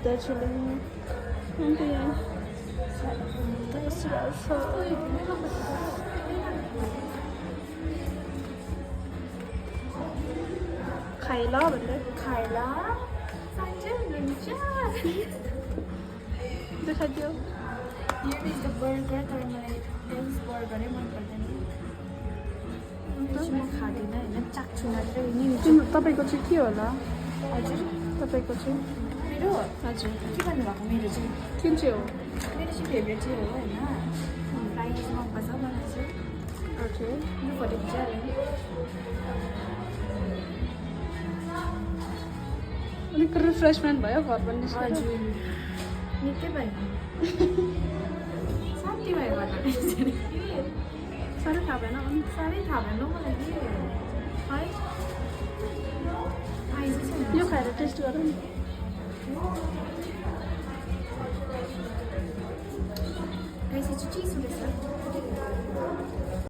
दार्जिलिङ अन्त यहाँ दसरा छ खाइला भन्दै खाइला देखाइदियो Here is the burger, तर मलाई Den's burger मन पर्दैन। म खादिनँ हैन, चाख्छु मात्र नि। तपाईँको चाहिँ के होला हजुर तपाईँको चाहिँ मेरो हजुर के भन्नु भएको मेरो चाहिँ कुन चाहिँ हो मेरो चाहिँ फेभरेट चाहिँ हो हैन फ्राइड राइस मन पर्छ मलाई चाहिँ हजुर यो फोटो खिचाले अलिक रिफ्रेसमेन्ट भयो घर पनि हजुर निकै भयो शान्ति भयो घरमा साह्रै थाहा भएन अनि साह्रै थाहा भएन मलाई के है आइज यो खाएर टेस्ट गरौँ नि गाइस यो चाहिँ चिज हुँदैछ